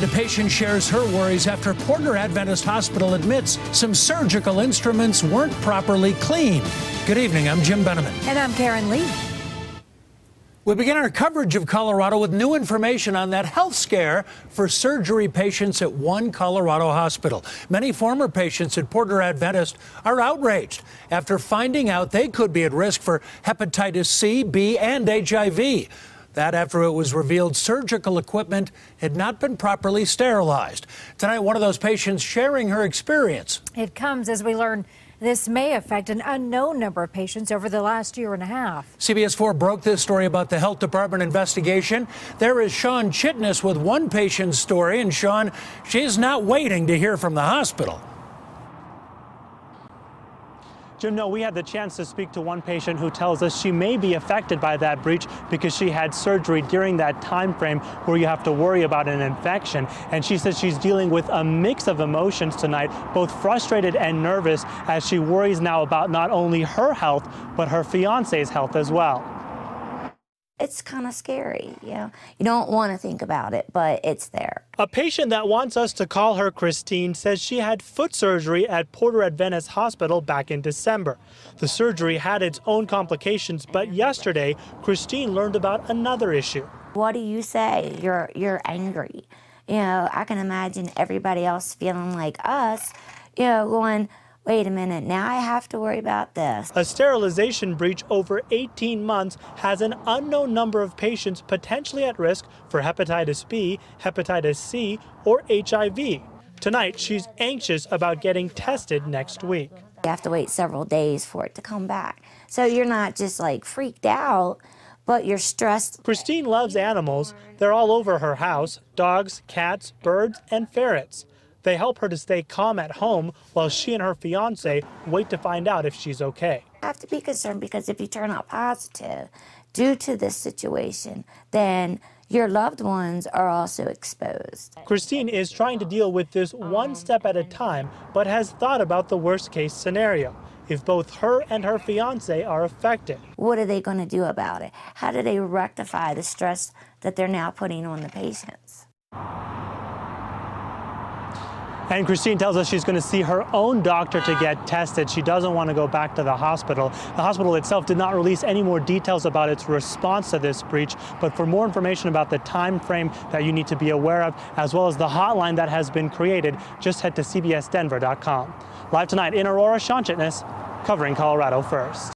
The patient shares her worries after Portland Adventist Hospital admits some surgical instruments weren't properly cleaned. Good evening, I'm Jim Beneman. And I'm Karen Lee. We begin our coverage of Colorado with new information on that health scare for surgery patients at one Colorado hospital. Many former patients at Portland Adventist are outraged after finding out they could be at risk for hepatitis C, B, and HIV. That after it was revealed surgical equipment had not been properly sterilized. Tonight, one of those patients sharing her experience. It comes as we learn this may affect an unknown number of patients over the last year and a half. CBS 4 broke this story about the health department investigation. There is Sean Chitness with one patient's story. And Sean, she's not waiting to hear from the hospital. Jim, no, we had the chance to speak to one patient who tells us she may be affected by that breach because she had surgery during that time frame where you have to worry about an infection. And she says she's dealing with a mix of emotions tonight, both frustrated and nervous, as she worries now about not only her health, but her fiance's health as well. It's kind of scary, you don't want to think about it, but it's there. A patient that wants us to call her Christine says she had foot surgery at Portland Adventist Hospital back in December. The surgery had its own complications, but yesterday, Christine learned about another issue. What do you say? You're angry. I can imagine everybody else feeling like us, going, wait a minute, now I have to worry about this. A sterilization breach over 18 months has an unknown number of patients potentially at risk for hepatitis B, hepatitis C, or HIV. Tonight, she's anxious about getting tested next week. You have to wait several days for it to come back. So you're not just like freaked out, but you're stressed. Christine loves animals. They're all over her house: dogs, cats, birds, and ferrets. They help her to stay calm at home while she and her fiance wait to find out if she's okay. I have to be concerned because if you turn out positive due to this situation, then your loved ones are also exposed. Christine is trying to deal with this one step at a time, but has thought about the worst case scenario if both her and her fiance are affected. What are they going to do about it? How do they rectify the stress that they're now putting on the patients? And Christine tells us she's going to see her own doctor to get tested. She doesn't want to go back to the hospital. The hospital itself did not release any more details about its response to this breach. But for more information about the time frame that you need to be aware of, as well as the hotline that has been created, just head to cbsdenver.com. Live tonight in Aurora, Sean Chitness, covering Colorado First.